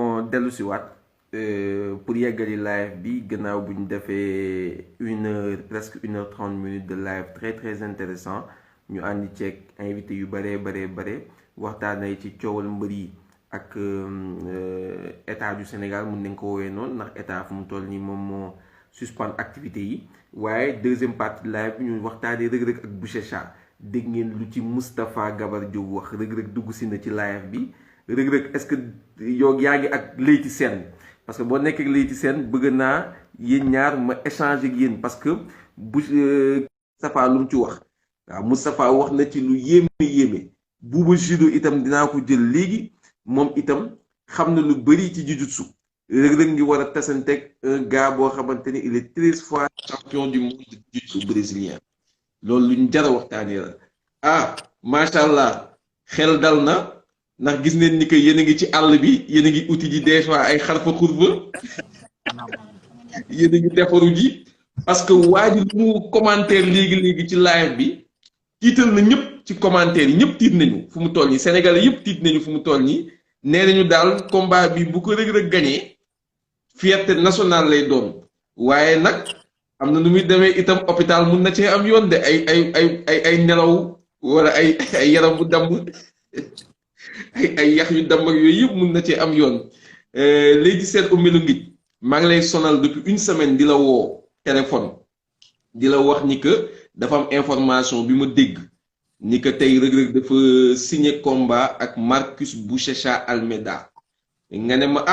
dañoo dellu si waat pour yeggali live bi gannaaw bu ñu defee 1 heure presque 1 heure 30 minutes de live très très intéressant ñu àndi ceeg invité yu bare waxtaanee ci coowal mbër yi ak état du Sénégal mun nañ ko woowee noonu ndax état fu mu toll nii moom moo suspendre activité yi waaye deuxième partie de live bi ñu waxtaanee Reug Reug ak Boucher dégg ngeen lu ci Moustapha Gabar Diop wax Reug Reug dugg si na ci live bi Reug Reug est-ce que yow yaa ngi ak Leyti Sène parce que boo nekkee ak Leyti Sène bëgg naa yéen ñaar ma échanger ak yéen parce que bu Moustapha lu mu ci wax waaw Moustapha wax na ci lu yéeme Bouba Judo itam dinaa ko jël léegi moom itam xam na lu bëri ci jujutsu Reug Reug ngi war a tasanteeg un gars boo xamante ni il est 13 fois champion du monde de jiu-jitsu brésilien loolu luñ jar a waxtaanee la ah macha allah xel dal na ndax gis neen ni que yéen a ngi ci àll bi yéen a ngi uti ji des fois ay xarfa xurfa yéen a ngi defaru ji parce que waa ji lu mu commentaire léegi ci live bi tiital na ñëpp ci commentaire yi ñëpp tiit nañu fu mu toll nii Sénégalais yëpp tiit nañu fu mu toll nii nee nañu daal combat bi bu ko Reug Reug gagné fierté nationale lay doon waaye nag am na nu muy demee itam hôpital mun na cee am yoon de ay nelaw wala ay yaram bu damm ay yax yu damm ak yooyu yëpp mun na cee am yoon Leyti Sène Oumy Ngit maa ngi lay sonal depuis une semaine di la woo téléphone di la wax ni que dafa am information bi ma dégg ni que tey Reug Reug dafa signé combat ak Marcus Buchecha Almeida nga ne ma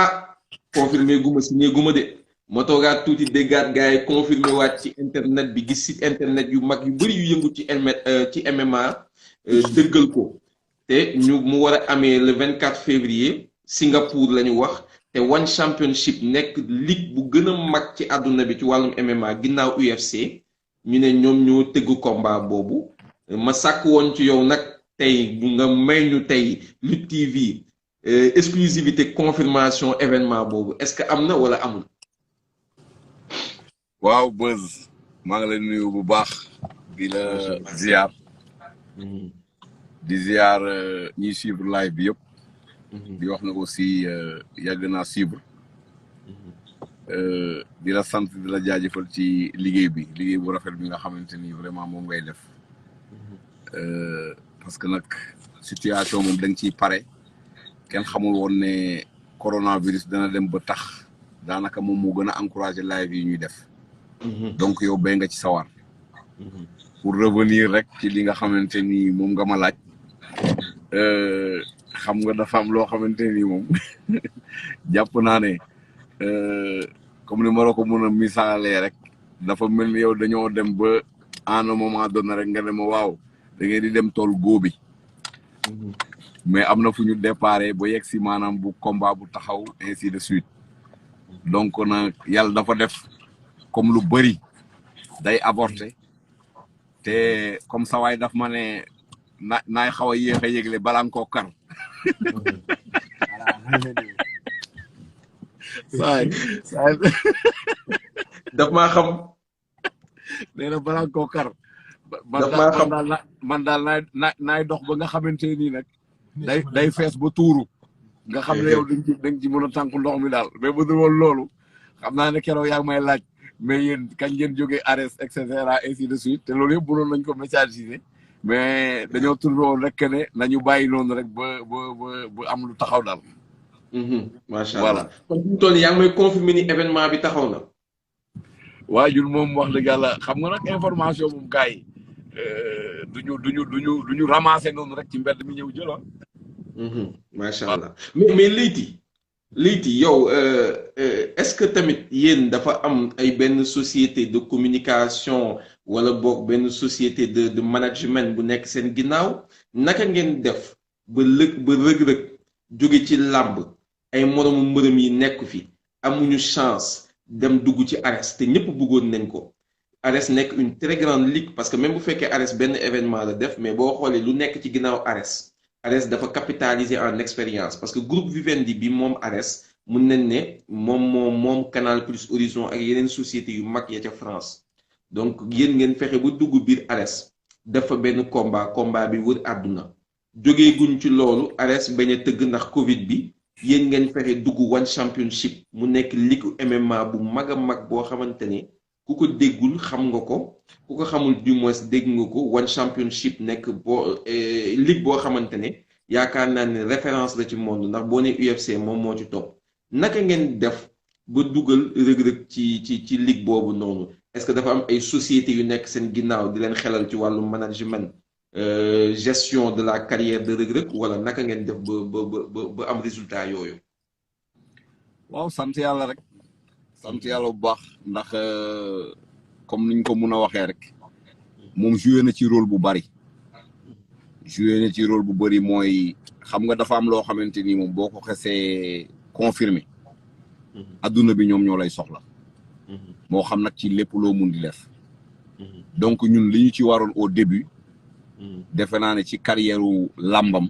confirmé guma signé guma de ma toogaat tuuti déggaat gars yi confirmé waat ci internet bi gis site internet yu mag yu bëri yu yëngu ci MMA dëggal ko te ñu mu war a amee le 24 février Singapour la ñu wax te One Championship nekk ligue bu gën a mag ci àdduna bi ci wàllum MMA ginnaaw UFC ñu ne ñoom ñoo tëgg combat boobu ma sàkk woon ci yow nag tey nga may ñu tey Lutte TV exclusivité confirmation événement boobu est-ce que am na wala amul. waaw Beuz maa ngi lay nuyu bu baax di la ziar di ziar ñiy suivre live bi yëpp di wax na aussi yàgg naa suivre di la sant di la jaajëfal ci liggéey bu rafet bi nga xamante ni vraiment moom ngay def parce que nag situation moom da nga ciy pare kenn xamul woon ne coronavirus dana dem ba tax daanaka moom moo gën a encourager live yi ñuy def donc yow bay nga ci sawar pour revenir rek ci li nga xamante ni moom nga ma laaj xam nga dafa am loo xamante ni moom jàpp naa ne comme ni ma la ko mën a misaalee rek dafa mel ni yow dañoo dem ba à un moment donné rek nga ne ma waaw da ngeen di dem tool góobi mais am na fu ñu déparé ba yegg si maanaam bu combat bu taxaw ainsi de suite donc nag yàlla dafa def comme lu bëri day avorté te comme ça waay daf ma ne naay xaw a yéex a yëgle balaa nga koo kar saay daf maa xam nee na balaa nga koo kar man daal naay dox ba nga xamante nii nag day fees ba tuuru nga xam ne yow dañ ci mën a tànk ndox mi daal mais bu dul woon loolu xam naa ne keroog yaa ngi may laaj mais yéen kañ ngeen jógee arrêt et cetera ainsi de suite te loolu yëpp mënoon nañ ko messager mais dañoo trouvé woon rek ne nañu bàyyi noonu rek ba am lu taxaw daal. macha allah kon fi mu toll yaa ngi may confirmer ni événement bi taxaw na. waa jur moom wax dëgg yàlla xam nga nag information moom gars yi duñu ramasser noonu rek ci mbedd mi ñëw jël macha allah mais Leyti yow est-ce que tamit yéen dafa am ay benn société de communication wala boog benn société de management bu nekk seen ginnaaw naka ngeen def ba Reug Reug jóge ci làmb ay moromu mbërëm yi nekk fi amuñu chance dem dugg ci Ares te ñëpp bëggoon nañ ko Ares nekk une très grande ligue parce que même bu fekkee Ares benn événement la def mais boo xoolee lu nekk ci ginnaaw Ares dafa capitaliser en expérience parce que groupe Vivendi bi moom Ares mun nañ ne moom Canal Plus Horizon ak yeneen sociétés yu mag ya ca France donc yéen ngeen fexe ba dugg biir Ares dafa benn combat bi wër àdduna jógee guñ ci loolu Ares bañ a tëgg ndax Covid bi yéen ngeen fexe dugg One Championship mu nekk ligue MMA bu mag a mag boo xamante ne ku ko déggul xam nga ko ku ko xamul du moins dégg nga ko One Championship nekk ligue boo xamante ne yaakaar naa ne référence la ci monde ndax boo ne UFC moom moo ci topp naka ngeen def ba dugal rëg-rëg ci ligue boobu noonu est-ce que dafa am ay sociétés yu nekk seen ginnaaw di leen xelal ci wàllu management gestion de la carrière de rëg-rëg wala naka ngeen def ba am résultat yooyu. waaw sant yàlla rek sant yàlla bu baax ndax comme niñ ko mun a waxee rek moom joué na ci rôle bu bari mooy xam nga dafa am loo xamante ni moom boo ko xesee confirmé adduna bi ñoom ñoo lay soxla moo xam nag ci lépp loo mun di def donc ñun li ñu ci waroon au début defe naa ne ci carrière làmbam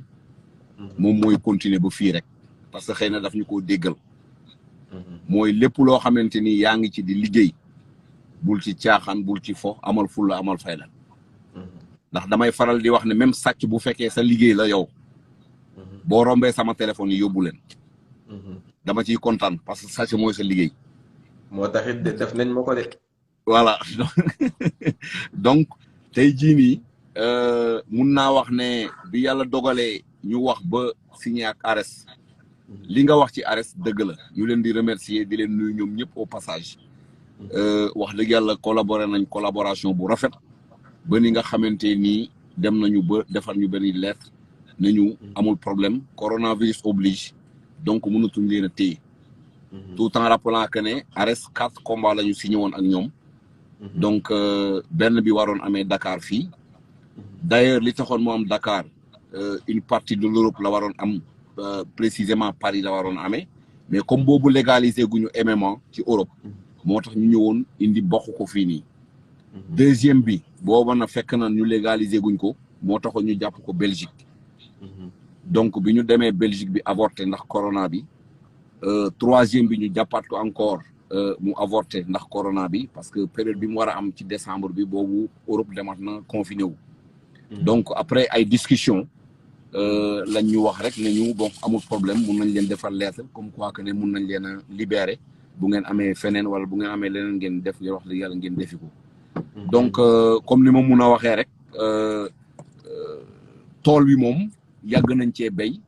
moom mooy continuer ba fii rek parce que xëy na daf ñu koo déggal mooy lépp loo xamante ni yaa ngi ci di liggéey bul ci caaxaan bul ci fo amal fulla amal fayda ndax damay faral di wax ne même sàcc bu fekkee sa liggéey la yow boo rombee sama téléphone yi yóbbu leen dama ciy kontaan parce que sàcc mooy sa liggéey. moo taxit de def nañ ma ko de. voilà donc tey jii nii mun naa wax ne bi yàlla dogalee ñu wax ba signé ak Ares li nga wax ci Ares dëgg la ñu leen di remercier di leen nuyu ñoom ñëpp au passage wax dëgg yàlla collaboré nañ collaboration bu rafet ba ni nga xamante ni dem nañu ba defar ñu benn lettre ne ñu amul problème coronavirus oblige donc mënatuñ leen a téye tout en rappelant que ne Ares 4 combats la ñu signé woon ak ñoom donc benn bi waroon amee Dakar fii d'ailleurs li taxoon moo am Dakar une partie de l'Europe la waroon am précisément Paris la waroon amee mais comme boobu légalisé guñu MMA ci Europe moo tax ñu ñëwoon indi bokk ko fii nii deuxième bi booba na fekk na ñu légalisé guñ ko moo taxoon ñu jàpp ko Belgique donc bi ñu demee Belgique bi avorté ndax corona bi troisième bi ñu jàppaat ko encore mu avorté ndax corona bi parce que période bi mu war a am ci décembre bi boobu Europe demat na confiné wu donc après ay discussion lañ ñu wax rek ne ñu bon amul problème mun nañ leen defal lettre comme quoi que ne mun nañ leen a libérer bu ngeen amee feneen wala bu ngeen amee leneen ngeen def ngeen wax dëgg yàlla ngeen defi ko donc comme ni ma mun a waxee rek tool bi moom yàgg nañ cee béy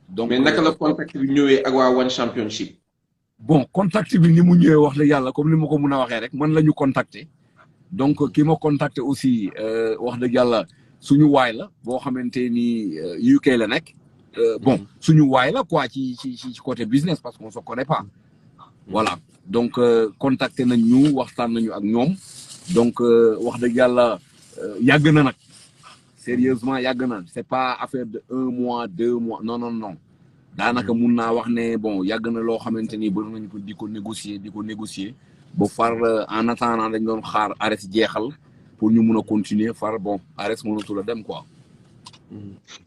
donc mais naka la contact bi ñëwee ak waa One Championship. bon contact bi ni mu ñëwee wax dëgg yàlla comme ni ma ko mun a waxee rek man la ñu contacter donc ki ma contacter aussi wax dëgg yàlla suñu waay la boo xamante ni UK la nekk bon suñu waay la quoi ci côté business parce qu'on se connaît pas voilà donc contacter nañ ñu waxtaan nañu ak ñoom donc wax dëgg yàlla yàgg na nag sérieusement yàgg na c'est pas affaire de 1 mois 2 mois non daanaka mun naa wax ne bon yàgg na loo xamante ni bëri nañ ko di ko négocier ba far en attendant dañ doon xaar Ares jeexal pour ñu mun a continuer far bon Ares mënatul a dem quoi.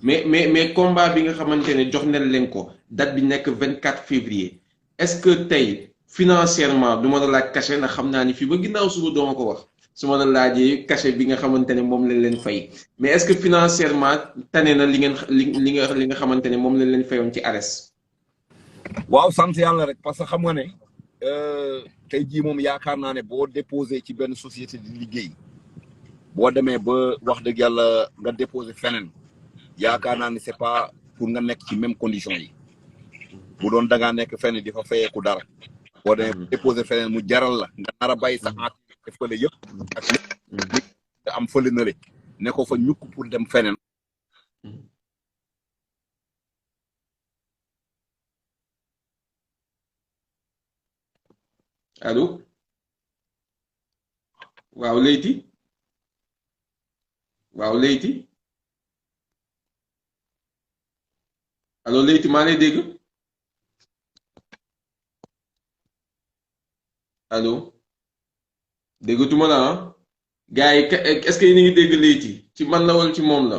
mais combat bi nga xamante ne jox nañ leen ko date bi nekk 24 février est-ce que tey financièrement du ma la laaj cachet ndax xam naa ni fii ba ginnaaw suba doo ma ko wax su ma la laajee cachet bi nga xamante ne moom lañ leen fay mais est-ce que financièrement tane na li nga xamante ne moom lañ leen fayoon ci Ares. waaw sant yàlla rek parce que xam nga ne tey jii moom yaakaar naa ne boo déposé ci benn société di liggéey boo demee ba wax dëgg yàlla nga déposé feneen yaakaar naa ne c'est pas pour nga nekk ci même condition yi bu doon da ngaa nekk fenn di fa fayeeku dara boo demee déposé feneen mu jaral la nga nar a bàyyi sax def fële yëpp ak lépp nga am fële na rek ne ko fa ñukk pour dem feneen allo waaw Leyti allo Leyti maa lay dégg allo déggatuma la ah gars yi est-ce que yéen a ngi dégg Leyti ci man la wala ci moom la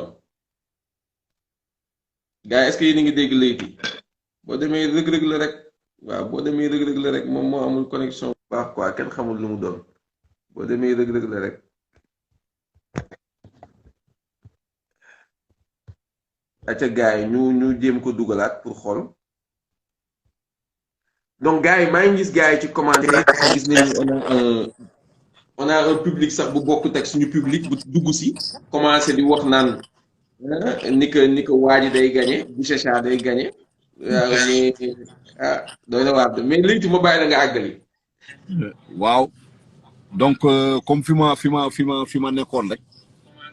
gars yi est-ce que yéen a ngi dégg Leyti boo demee rëg-rëg la rek waaw boo demee rëg-rëg la rek moom moo amul connexion bu baax quoi kenn xamul lu mu doon boo demee rëg-rëg la rek acca gars yi ñu jéem ko dugalaat pour xool donc gars yi maa ngi gis gars yi ci commentaire gis nañu on a un public sax bu bokkut ak suñu public bu dugg si commencé di wax naan ni que waa ji day gagné Bouchecha day gagné waaw mais doy na waar mais léegi ma bàyyi la nga àggali. waaw donc comme fi ma nekkoon rek.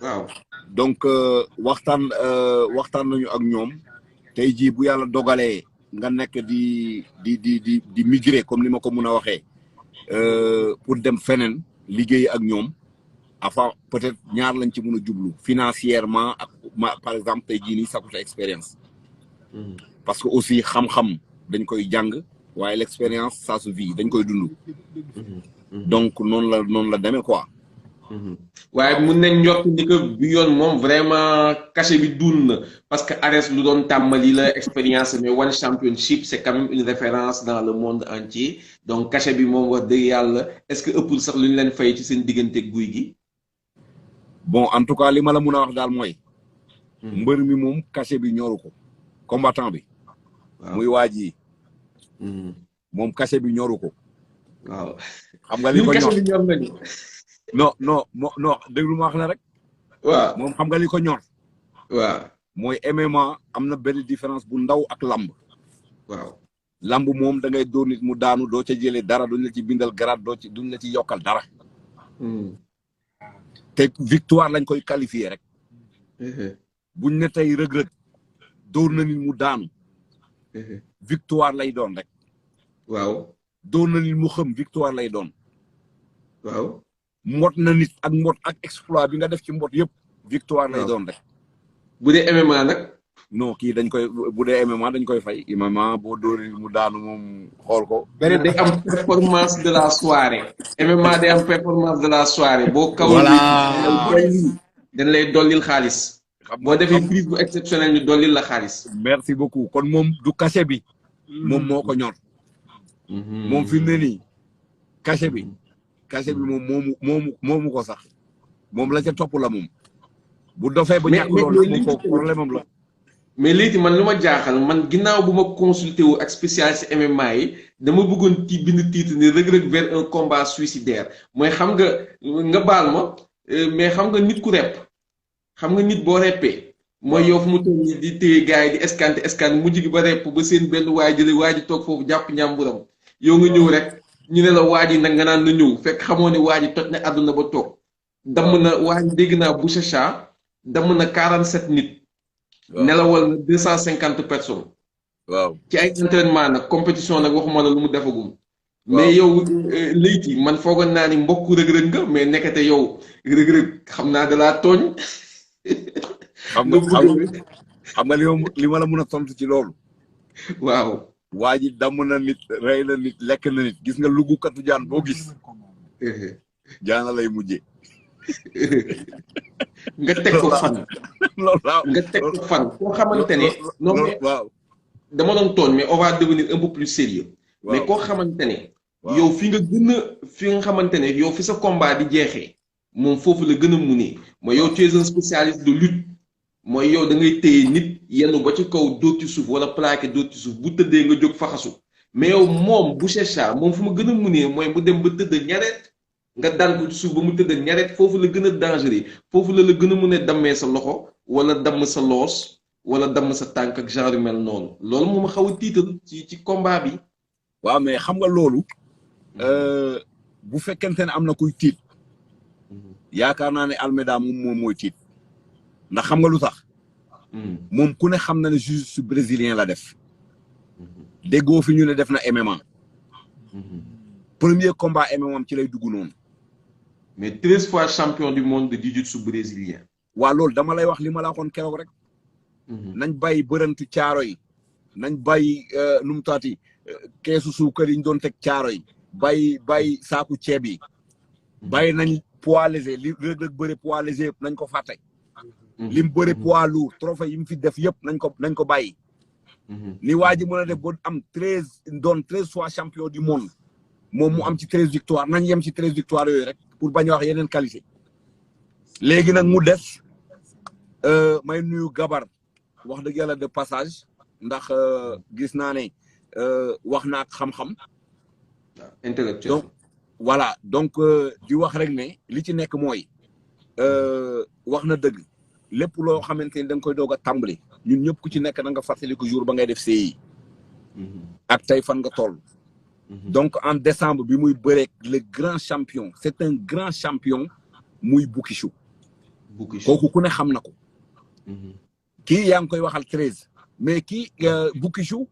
waaw donc waxtaan nañu ak ñoom tey jii bu yàlla dogalee nga nekk di migrer comme ni ma ko mun a waxee pour dem feneen liggéey ak ñoom enfin peut-être ñaar lañ ci mun a jublu financièrement ak par exemple tey jii nii sakute expérience. parce que aussi xam-xam dañ koy jàng waaye l'expérience ça se vit dañ koy dund. donc noonu la demee quoi. waaye mun nañ njort ni que bi yoon moom vraiment cachet bi duun na parce que Ares lu doon tàmmali la expérience mais One Championship c'est quand même une référence dans le monde entier donc cachet bi moom wax dëgg yàlla est-ce que ëppul sax lu ñu leen fay ci seen diggante guy gi. bon en tout cas li ma la mun a wax daal mooy. mbër mi moom cachet bi ñoru ko combattant bi. muy waaj yi. moom cachet bi ñoru ko. waaw xam nga li ko cachet bi ñor nañu. non déglu ma wax la rek. waaw moom xam nga li ko ñor. waaw mooy MMA am na benn différence bu ndaw ak lamb. waaw lamb moom da ngay dóor nit mu daanu doo ca jëlee dara duñ la ci bindal grade duñ la ci yokkal dara. te victoire lañ koy qualifier rek. buñ ne tey rëg-rëg dóor na nit mu daanu. victoire lay doon rek. waaw dóor na nit mu xëm victoire lay doon. waaw mbot na nit ak mbot ak exploit bi nga def ci mbot yëpp victoire lay doon rek. bu dee MMA nag. non kii dañ koy bu dee MMA dañ koy fay MMA boo dóori mu daanu moom xool ko. beneen day am performance de la soirée. MMA day am performance de la soirée boo. kaw dañ lay dollil xaalis. boo defee prise bu exceptionnel ñu dollil la xaalis. merci beaucoup kon moom du cachet bi. moom moo ko ñor. moom fi mu ne nii cachet bi. cachet bi moom moomu ko sax moom la ca topp la moom. bu dofee ba ñàkk loolu moom foofu problème am la. mais léegi man lu ma jaaxal man ginnaaw bu ma consulté wu ak spécialiste MMA yi dama bëggoon ci bind titre ne Reug Reug vers un combat suicidaire mooy xam nga baal ma mais xam nga nit ku rep xam nga nit boo reppee mooy yow fu mu toll nii di téye gars yi di escanté mujj gi ba repp ba seen benn waay jële waa ji toog foofu jàpp ñàmburam yow nga ñëw rek ñu ne la waa ji nag nga naan na ñëw fekk xamoo ne waa ji toj na àdduna ba toog damm na waa ji dégg naa Bouchecha damm na 47 nit. nelawal na 250 personnes. waaw ci ay entraînement nag compétition nag waxuma la lu mu defagum. mais yow Leyti man foogoon naa ni mbokku Reug Reug nga mais nekkate yow Reug Reug xam naa da laa tooñ. xam nga li ma la mën a tontu ci loolu. waaw. waa ji damm na nit rey na nit lekk na nit gis nga lugukatu jaan boo gis. jaana lay mujjee. nga teg ko fan. nga teg ko fan koo xamante ne. non mais waaw dama doon tooñ mais on va devenir un peu plus sérieux mais koo xamante ne. yow fi nga gën a fi nga xamante ne yow fi sa combat di jeexee. moom foofu la gën a munee mooy yow tu es un spécialiste de lutte mooy yow da ngay téye nit yenn ba ci kaw dóor ci suuf wala plaqué dóor ci suuf bu tëddee nga jóg faxasu mais yow moom Bouchecha moom fu ma gën a munee mooy mu dem ba tëdd ñareet. nga daan ko ci suuf ba mu tëdd ñaret foofu la gën a dangereux foofu la gën a mën a dammee sa loxo wala damm sa loos wala damm sa tànk ak genre mel noonu loolu moom xaw a tiital ci combat bi. waaw mais xam nga loolu. bu fekkente ne am na kuy tiit. yaakaar naa ne Almeida moom mooy tiit. ndax xam nga lu tax. moom ku ne xam na ne jiu-jitsu brésilien la def. déggoo fi ñu ne def na MMA. premier combat MMA ci lay dugg noonu. mais 13 fois champion du monde de jiu-jitsu brésilien. waa loolu dama lay wax li ma la waxoon keroog rek. nañ bàyyi bërëntu caaro yi. nañ bàyyi nu mu taati keesu suukar yi ñu doon teg caaro yi. bàyyi saaku ceeb yi. bàyyi nañ poids léger li Reug Reug bëre poids léger yëpp nañ ko fàtte. lim bëre poids lourd trophée yi mu fi def yëpp nañ ko bàyyi. ni waa ji mën a def ba am 13 fois champion du monde. moom mu am ci 13 victoires nañ yem ci 13 victoires yooyu rek pour bañ a wax yeneen qualité. léegi nag mu des may nuyu Gabar wax dëgg yàlla de passage ndax gis naa ne wax na ak xam-xam. intellectuel. donc voilà donc di wax rek ne li ci nekk mooy wax na dëgg lépp loo xamante ni da nga koy doog a tàmbali ñun ñëpp ku ci nekk da nga fàttali ko jour ba ngay def CI. ak tey fan nga toll. donc en décembre bi muy bëreek le grand champion c'est un grand champion muy Boukissou. kooku ku ne xam na ko. kii yaa ngi koy waxal 13 mais kii Boukissou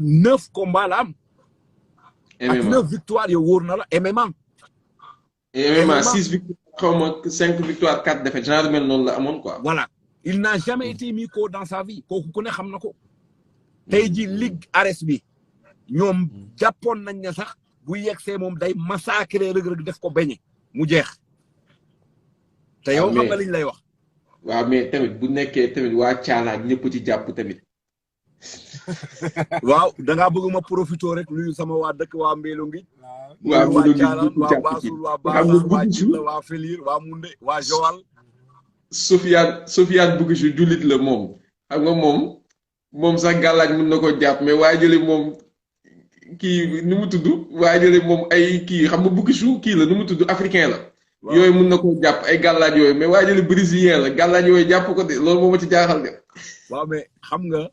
9 combats la am. ak 9 victoires yow wóor na la MMA. MMA 6 victoires xaw ma 5 victoires 4 défaites genre mel noonu la amoon quoi. voilà il n'a jamais été mis ko dans sa vie kooku ku ne xam na ko. tey ji ligue Ares bi ñoom jàppoon nañ ne sax bu yegsee moom day massacrer Reug Reug def ko beñe mu jeex. te yow xam nga liñ lay wax. waaw mais tamit bu nekkee tamit waa caalaak ñëpp ci jàpp tamit. waaw da ngaa bëgg ma profité rek nuyu sama waa dëkk waa Mbélo ngi. waaw waa Caalaan waa Baasul waa Baasal waa Jilla waa Felir waa Munde waa Joal. Sofiane Boukissou jullit la moom xam nga moom sax gàllaaj mën na ko jàpp mais waa jële moom kii nu mu tudd waa jële moom ay kii xam nga Boukissou kii la nu mu tudd africain la. yooyu mën na ko jàpp ay gàllaaj yooyu mais waa jële brésilien la gàllaaj yooyu jàpp ko de loolu moo ma ci jaaxal de. waaw mais xam nga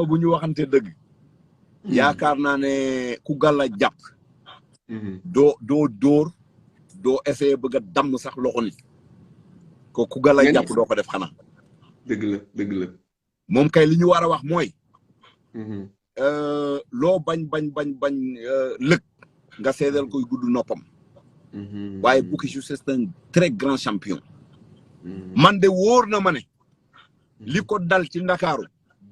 bu ñu waxante dëgg. yaakaar naa ne ku gàllaaj jàpp. doo dóor doo essayer bëgg a damm sax loxo nit. ko ku gàllaaj jàpp doo ko def xanaa. dëgg la. moom kay li ñu war a wax mooy. loo bañ lëg nga seedal koy gudd noppam. waaye Boukissou c'est un très grand champion. man de wóor na ma ne. li ko dal ci Ndakaaru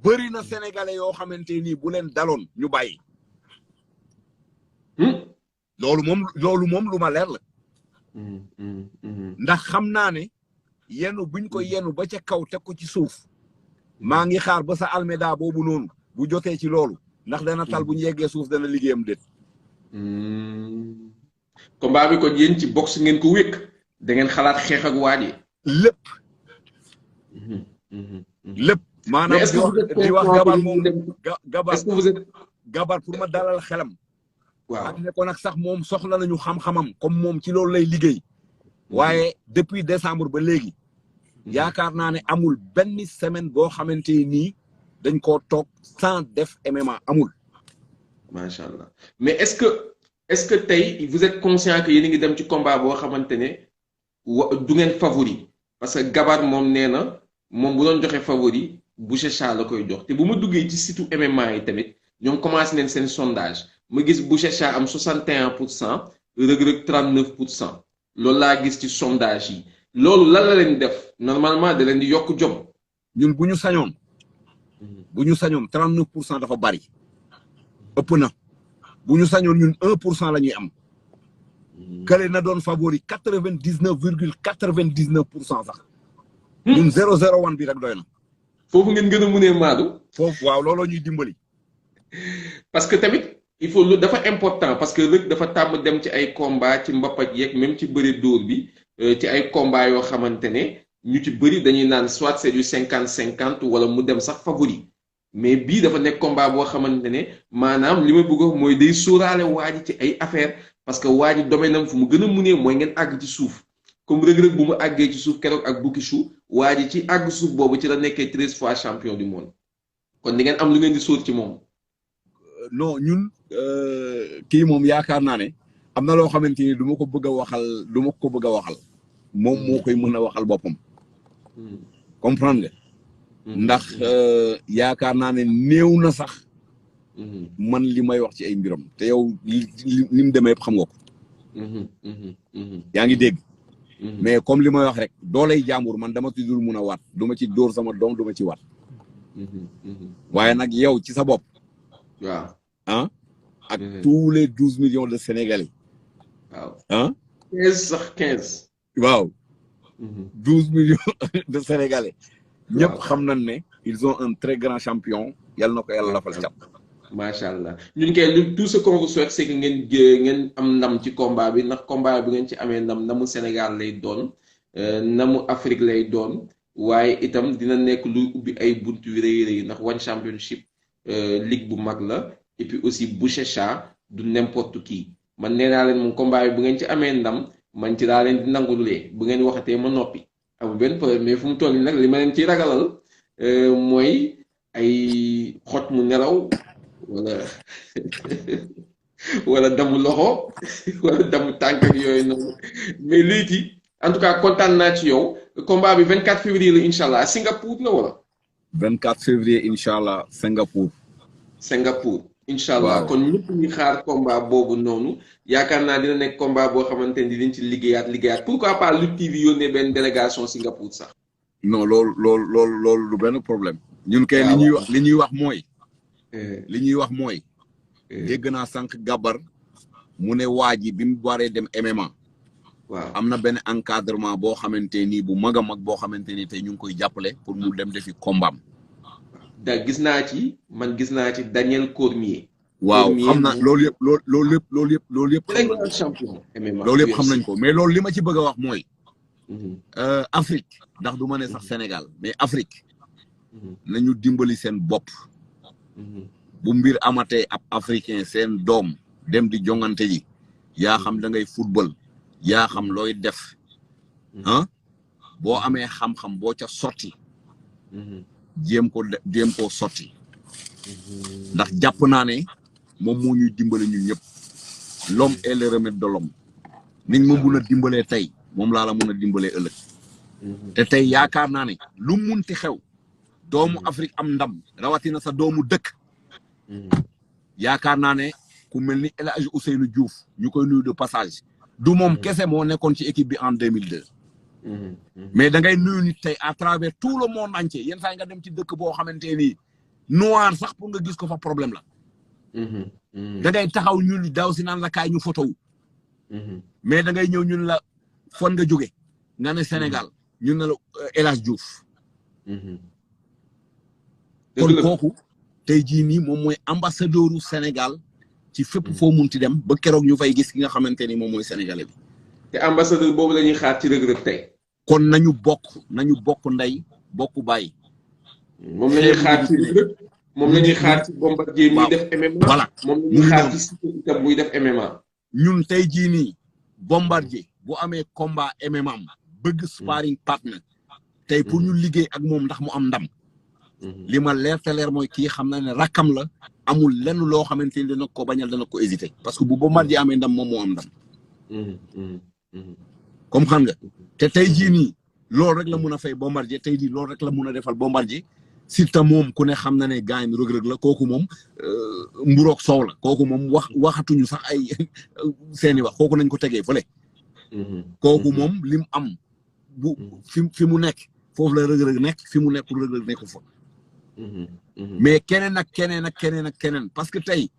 bëri na sénégalais yoo xamante ni bu leen daloon ñu bàyyi. loolu moom lu ma leer la. ndax xam naa ne yenu buñ ko yenu ba ca kaw teg ko ci suuf. maa ngi xaar ba sa almeda boobu noonu bu jotee ci loolu ndax dana tal bu ñu yeggee suuf dana liggéeyam déet. combat bi ko yéen ci boxe ngeen ko wékk da ngeen xalaat xeex ak waa ji. lépp maanaam di wax gabar moom gabar pour ma dalal xelam. waaw ak ne ko nag sax moom soxla nañu xam-xamam comme moom ci loolu lay liggéey. waaye depuis décembre ba léegi. yaakaar naa ne amul benn semaine boo xamante nii dañ koo toog sans def MMA amul. macha allah mais est-ce que tey vous êtes conscient que yéen a ngi dem ci combat boo xamante ne du ngeen favori parce que gabar moom nee na moom bu doon joxe favori Boucher la koy jox te bu ma duggee ci site MMA yi tamit ñoom commencé nañ seen sondage ma gis Boucher am 61%. Reug Reug 39%. loolu laa gis ci sondage yi. loolu lan la leen def normalement da leen di yokk jom. ñun bu ñu sañoon. 39% dafa bari. ëpp na bu ñu sañoon ñun 1% la ñuy am. kële na doon favori 99,99% sax. ñun 001 bi rek doy na. foofu ngeen gën a munee maadu. foofu waaw looloo ñuy dimbali. parce que tamit il faut lu dafa important parce que Reug dafa tàmm dem ci ay combat ci mbappat yeeg même ci bëri dóor bi. ci ay combat yoo xamante ne ñu ci bëri dañuy naan soit c'est du 50-50 wala mu dem sax favori mais bii dafa nekk combat boo xamante ne maanaam li ma bëgg a wax mooy day sóoraale waa ji ci ay affaire parce que waa ji domaine am fu mu gën a munee mooy ngeen àgg ci suuf comme Reug Reug bu mu àggee ci suuf keroog ak Boukissou waa ji ci àgg suuf boobu ci la nekkee 13 fois champion du monde kon di ngeen am lu ngeen di sóor ci moom. non ñun kii moom yaakaar naa ne am na loo xamante ni du ma ko bëgg a waxal moom moo koy mën a waxal boppam. comprendre nga. ndax yaakaar naa ne néew na sax. man li may wax ci ay mbiram te yow ni mu demee yëpp xam nga ko. yaa ngi dégg. mais comme li may wax rek dooley jàmbur man dama ci dul mun a waat du ma ci dóor sama doom du ma ci waat. waaye nag yow ci sa bopp. waaw ah. ak tous les 12 millions de Sénégalais. waaw ah. 15. waaw. 12 millions de Sénégalais. ñëpp xam nañ ne ils ont un très grand champion yal na ko yàlla lafal cat. macha allah ñun kay tout ce qu'on vous souhaite c'est que ngeen am ndam ci combat bi ndax combat bi ngeen ci amee ndam ndamu Sénégal lay doon ndamu Afrique lay doon waaye itam dina nekk luy ubbi ay buntu yu rëy rëy ndax One Championship ligue bu mag la et puis aussi Buchecha du n'importe qui man nee naa leen moom combat bi bu ngeen ci amee ndam man ci laa leen di nangulee bu ngeen waxatee ma noppi amul benn problème mais fu mu toll nii nag li ma leen ciy ragalal mooy ay xot mu nelaw wala wala damu loxo wala damu tànk ak yooyu noonu mais léegi en tout cas kontaan naa ci yow combat bi 24 février la incha allah Singapour la wala. 24 février incha allah Singapour. Singapour incha allah kon ñëpp ñu xaar combat boobu noonu yaakaar naa dina nekk combat boo xamante ni dinañ ci liggéeyaat pourquoi pas Lutte TV yónnee benn délégation Singapour sax. non loolu du benn problème. ñun kay li ñuy wax mooy. li ñuy wax mooy. dégg naa sànq Gabar mu ne waa ji bi mu waree dem MMA. waaw am na benn encadrement boo xamante ni bu mag a mag boo xamante ni tey ñu ngi koy jàppale pour mu dem defi combat am. gis naa ci Daniel Cormier. waaw xam naa loolu yëpp. champion MMA loolu yëpp xam nañ ko mais loolu li ma ci bëgg a wax mooy. Afrique ndax du ma ne sax Sénégal mais Afrique. nañu dimbali seen bopp. bu mbir amatee ab africain seen doom dem di jongante ji yaa xam da ngay football yaa xam looy def boo amee xam-xam boo ca sotti jéem koo sotti ndax jàpp naa ne moom moo ñuy dimbale ñu ñëpp l'homme est le remède de l'homme niñ ma mun a dimbalee tey moom laa la mun a dimbalee ëllëg te tey yaakaar naa ne lu munti xew doomu Afrique am ndam rawatina sa doomu dëkk yaakaar naa ne ku mel ni El Hadj Ousseynou Diouf ñu koy nuyu de passage du moom kese moo nekkoon ci équipe bi en 2002 mais da ngay nuyu nit tey à travers tout le monde entier yenn saa yi nga dem ci dëkk boo xamante ni noir sax pour nga gis ko fa problème la da ngay taxaw ñun daaw si naan la kaay ñu photo wu mais da ngay ñëw ñun la fon nga jóge nga ne Sénégal ñun ne la El Hadj Diouf kon kooku tey jii nii moom mooy ambassadeuru Sénégal ci fépp foo munti dem ba keroog ñu fay gis ki nga xamante ni moom mooy sénégalais bi. te ambassadeur boobu la ñuy xaar ci Reug Reug tey. kon nañu bokk ndey bokk bàyyi. moom la ñuy xaar ci Reug Reug moom la ñuy xaar ci Bombardier muy def MMA. voilà moom la ñuy xaar ci Siteu itam muy def MMA. ñun tey jii nii Bombardier bu amee combat MMA am bëgg sparring partner tey pour ñu liggéey ak moom ndax mu am ndam. li ma leer te leer mooy kii xam na ne rakkam la amul lenn loo xamante ni dana ko bañal dana ko hésiter parce que bu Bombardier amee ndam moom moo am ndam. comme xam nga te tey jii nii loolu rek la mun a fay Bombardier tey jii loolu rek la mun a defal Bombardier Siteu moom ku ne xam na ne gaañ Reug Reug la kooku moom mburoog soow la kooku moom waxatuñu sax ay seeni wax kooku nañ ko tegee fële. kooku moom lim am bu fi mu nekk foofu la Reug Reug nekk fi mu nekk Reug Reug nekku fa. mais keneen ak keneen parce que tey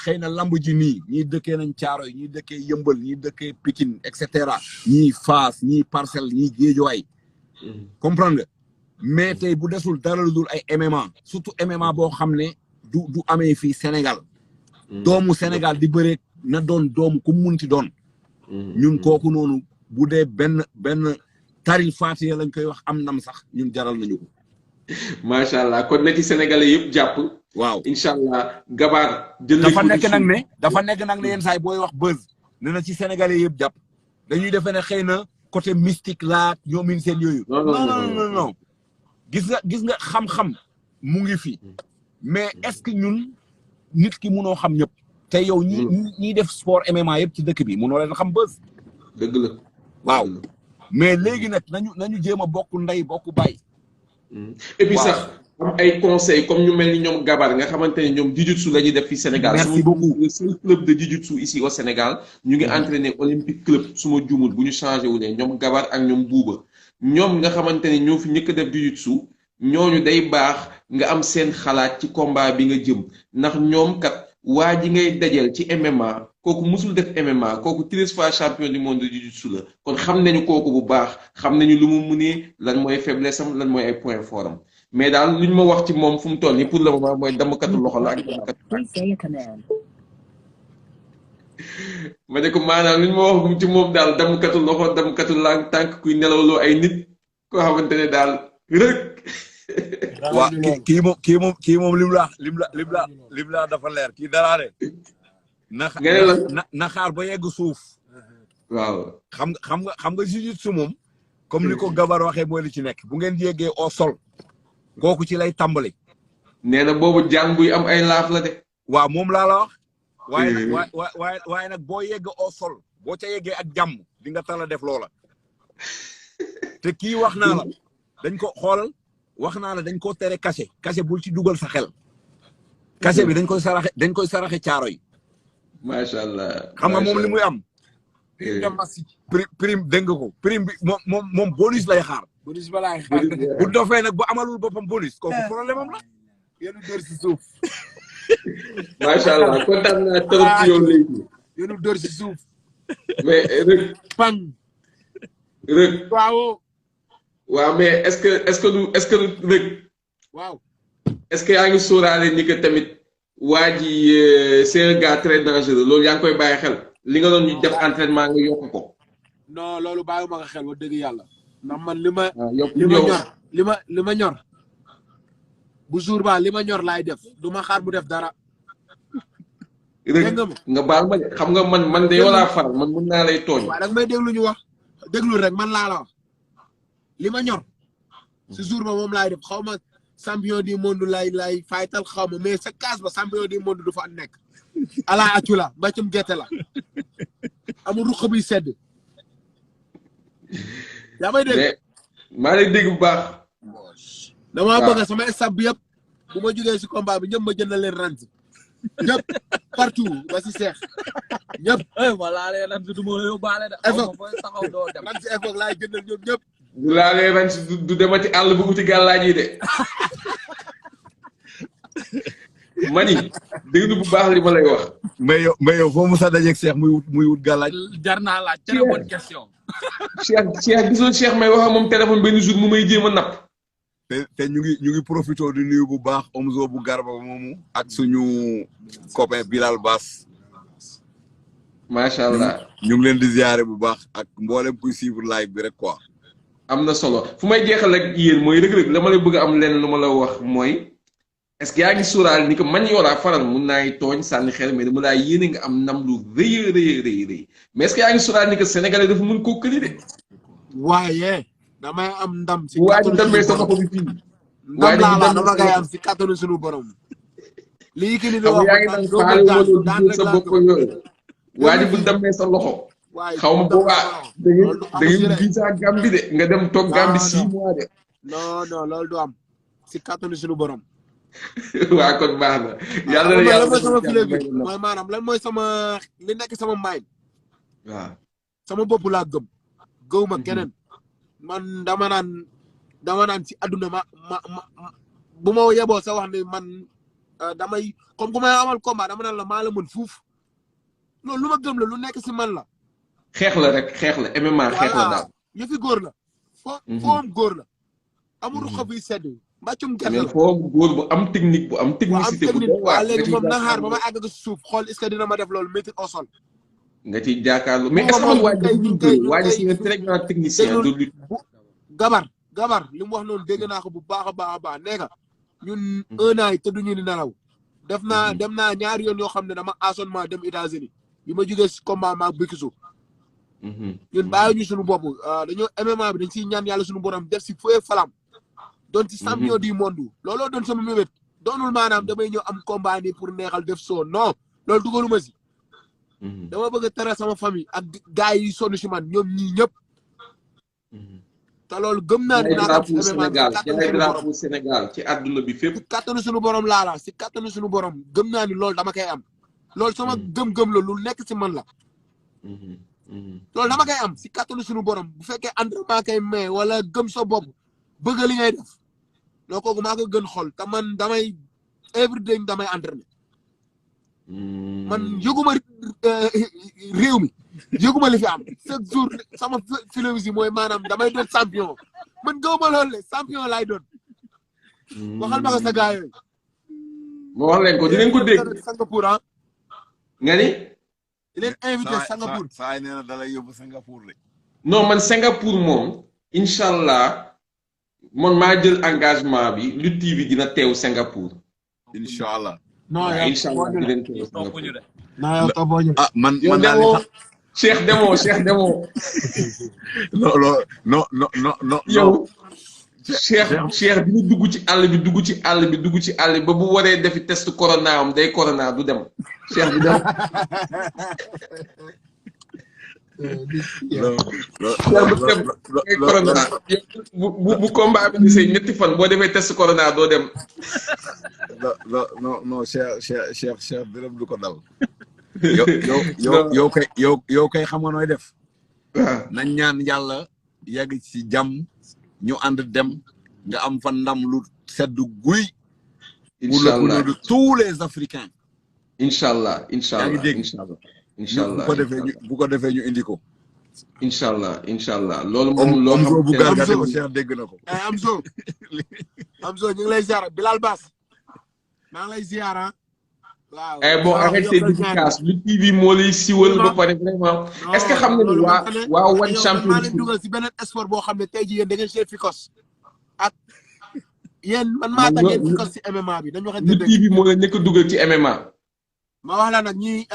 xëy na lamb ji nii ñii dëkkee nañ Caaroy ñii dëkkee Yëmbal ñii dëkkee Pikine et cetera ñii Fass ñii Parcelles ñii Géejawaay comprendre nga mais tey bu desul dara lu dul ay MMA surtout MMA boo xam ne du amee fii Sénégal doomu Sénégal di bëree na doon doomu ku munti doon ñun kooku noonu bu dee benn taril Fatiha lañ koy wax am ndam sax ñun jaral nañu ko. macha allah kon na ci sénégalais yëpp jàpp. waaw incha allah Gabar. dafa nekk nag ne yenn saa yi booy wax buzz ne na ci sénégalais yëpp jàpp dañuy defee ne xëy na côté mystique la ñoom seen yooyu. non gis nga xam-xam mu ngi fi mais est-ce que ñun nit ki munoo xam ñëpp. te yow ñi def sport MMA yëpp ci dëkk bi munoo leen xam buzz. dëgg la waaw. mais léegi nag nañu jéem a bokk ndey bokk bàyyi. et puis sax am ay conseils comme ñu mel ni ñoom Gabar nga xamante ne ñoom jiu-jitsu la ñuy def fi Sénégal. merci beaucoup le seul club de jiu-jitsu ici au Sénégal. ñu ngi entraîné Olympique Club su ma juumul bu ñu changé wu ne ñoom Gabar ak ñoom Buuba ñoom nga xamante ne ñoo fi njëkk a def jiu-jitsu ñooñu day baax nga am seen xalaat ci combat bi nga jëm ndax ñoom kat waa ji ngay dajeel ci MMA. kooku musul def MMA kooku 13 fois champion du monde de jiu-jitsu la kon xam nañu kooku bu baax xam nañu lu mu munee lan mooy faiblesse am lan mooy ay point fort am mais daal lu ñu ma wax ci moom fu mu toll nii pour le moment mooy dammkatu loxo la ak dammkatu ma ne ko maanaam lu ñu ma wax ci moom daal dammkatu loxo dammkatu tànk kuy nelawloo ay nit koo xamante ne daal rëg waa kii moom lim la dafa leer kii dara de na xaar ba yegg suuf. waaw xam nga jiu-jitsu moom comme ni ko Gabar waxee mooy li ci nekk bu ngeen yeggee au sol kooku ci lay tàmbali. nee na boobu jàng buy am ay laaf la de. waaw moom laa la wax. waaye nag boo yegg au sol boo ca yeggee ak jàmm di nga tala def loola. te kii wax naa la dañ ko xoolal wax naa la dañ ko tere cachet bul ci dugal sa xel. cachet bi dañ koy saraxe caaro yi. macha allah xam nga moom li muy am. prime dégg nga ko prime bi moom bonus lay xaar. bonus ba laay xaar bu dofee nag bu amalul boppam bonus kooku problème am la. yéen dóor si suuf. macha allah kontaan naa trop ci yow léegi. yéen dóor si suuf. mais rek. pang. rek. waaw. waaw mais est-ce que rek. waaw. est-ce que yaa ngi sóoraale ni que tamit waa ji c'est un gars très dangereux loolu yaa ngi koy bàyyi xel. li nga doon ñu def entraînement nga yokk ko. non loolu bàyyiwuma ko xel wax dëgg yàlla. ndax man li ma ñor. bu jour ba li ma ñor laay def du ma xaar mu def dara. dégg nga baal ma xam nga man de yow laa faral man mën naa lay tooñ. waaw da nga may déglu ñu wax déglu rek man laa la wax li ma ñor. si jour ba moom laay def xaw ma champion du monde lay faytal xaw ma mais sa kaas ba champion du monde du fa nekk. ala accu la mbàccum gerte la amul ruq bi sedd. yaa may dégg. maa lay dégg bu baax. damaa bëgg sama staff bi yëpp bu ma jógee si combat bi ñëpp ma jënd leen rent ñëpp partout ba si seex ñëpp. ma laalee rent du ma yóbbaale de. taxaw doo dem rent si époque laay jëndal ñoom ñëpp. bu laalee rent du demati àll bu uti gàllaaj yi de. mani déglu bu baax li ma lay wax. mais yow foo musa dajeeg Cheikh muy wut gàllaaj. jar naa laaj très bonne question. Cheikh gisoo Cheikh may wax ak moom téléphone benn jour mu may jéem a napp. te ñu ngi profité di nuyu bu baax Omzo bu Garba moomu ak suñu copain Bilal Bass. macha allah ñu ngi leen di ziare bu baax ak mboolem kuy suivre live bi rek quoi. am na solo fu may jeexal ak yéen mooy Reug Reug la ma lay bëgg a am lenn lu ma la wax mooy. est-ce que yaa ngi sóoraal ni que man yow laa faral mun naay tooñ sànni xel mais dama laa yéene nga am ndam lu rëy mais est-ce que yaa ngi sóoraal ni que sénégalais dafa mun koo këli de. waaye damay am ndam. si waa ji demee sa loxo bi fii. ndam laa dama koy am si kattanu suñu borom. lii ki ni di wax yaa ngi naan faale wala du sa bopp yooyu. waa ji bu demee sa loxo. xaw ma boobaa da ngeen visa Gambie de nga dem toog Gambie 6 mois de. non loolu du am si kattanu suñu borom. waa kon baax na. yàlla na yàlla mooy sama filet bi mooy maanaam lan mooy sama li nekk sama mind. waaw sama bopp laa gëw ma keneen. man dama naan si àdduna ma bu ma yeboo sa wax ne man damay comme ku may amal combat dama naan la maa la mën fuuf loolu lu ma gëm la lu nekk si man la. xeex la rek xeex la MMA xeex la daal. yëfi góor la. foom góor la. amul ruq bi sedd. mbàccum gerte la foo góor bu am technique bu am technicité bu doy waar. léegi moom na xaar ba ma àgg si suuf xool est-ce que dina ma def loolu métti au sol. nga ciy jàkkaarloo mais est-ce que waa ji c'est un très grand technicien de lutte. gabar li mu wax noonu dégg naa ko bu baax a baax nee nga ñun 1 an yi tëdduñu ni nelaw. dem naa ñaari yoon yoo xam ne dama assonement dem États-Unis bi ma jógee si combat maag Bikisu. ñun bàyyi ñu suñu bopp dañoo MMA bi dañ siy ñaan yàlla suñu borom def si fooy falam. doon ci champion du monde looloo doon sama mébét doonul maanaam damay ñëw am combat nii pour neexal def soo non loolu dugaluma si. dama bëgg a tere sama famille ak gars yi sonn si man ñoom ñii ñëpp. te loolu gëm naa ne naa ko Sénégal Sénégal ci àdduna bi fépp. si kattanu suñu borom laala si kattanu suñu borom gëm naa ni loolu dama koy am. loolu sama gëm-gëm la lu nekk si man la. loolu dama koy am si kattanu suñu borom bu fekkee entraînement kay may wala gëm sa bopp bëgg li ngay def. non kooku maa ko gën xol te man damay everyday damay entraîné. man yëguma réew mi yëguma li fi am chaque jour sama philosophie mooy maanaam damay doon champion man gëwuma loolu le champion laay doon. waxal ma ko sa gars yooyu. ma wax leen ko dinañ ko dégg. Singapour ah. nga ni. di leen invité Singapour. saa yi nee na da lay yóbbu Singapour de. non man Singapour moom incha allah man maa jël engagement bi Lutte TV dina teew Singapour. incha allah. non waaw yow incha allah dinañ teew topp Singapour. ñu de. non yow toppoo ñu. ah man yow daal demoo sax Cheikh demoo. non. yow Cheikh dina dugg ci àll bi ba bu waree defi test corona am day corona du dem Cheikh du dem. corona bu combat bi di say ñetti fan boo defee test corona doo dem. non Cheikh dërëm du ko dal. yow kay xam nga nooy def. nañ ñaan yàlla yàgg ci jàmm ñu ànd dem nga am fa ndam lu sedd guy. incha allah pour le tous les Africains. incha allah yaa ngi dégg bu ko defee ñu indi ko. incha allah loolu moom loo xam bu gargade ko Cheikh dégg na ko. Amzo ñu ngi lay ziar Bilal Bass maa ngi lay ziar ah. waaw bon arrêtez dédicace Lutte TV moo lay siwal ba pare vraiment est-ce que xam nga ni waa One Championship dugal si beneen sport boo xam ne tey jii yéen da ngeen see Ficos ak yéen man maa tax ngeen Ficos si MMA bi dañu waxante Lutte TV moo la njëkk a dugal ci MMA. ma wax la nag ñi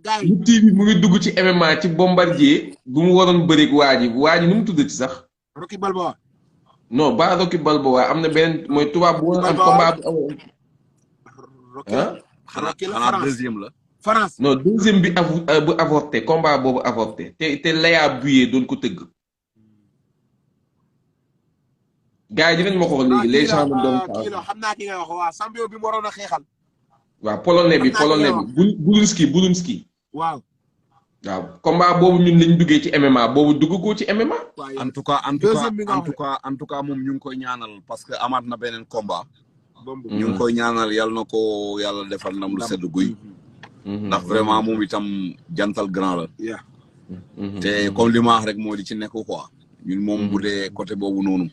gars yi. Lutte TV mu ngi dugg ci MMA ci Bombardier bu mu waroon bëreeg waa ji nu mu tuddati sax. Rocky Balboa. non ba Rocky Balboa am na beneen mooy tubaab bu woon am combat bu Rocky xanaa deuxième la. France non deuxième bi bu avorté combat boobu avorté te Léa Buyé doon ko tëgg. gars yi dinañ ma ko wax léegi les gens doon xam naa ki nga wax waa champion bi mu waroon a xeexal. waaw polonais bi Bulunski. waaw combat boobu ñun lañ duggee ci MMA boobu dugg ko ci MMA. en tout cas moom ñu ngi koy ñaanal parce que amaat na beneen combat. ñu ngi koy ñaanal yàlla na ko yàlla defal ndam lu sedd guy. ndax vraiment moom itam jantal grand la. te comme li ma wax rek moo di ci nekk quoi. ñun moom bu dee côté boobu noonu.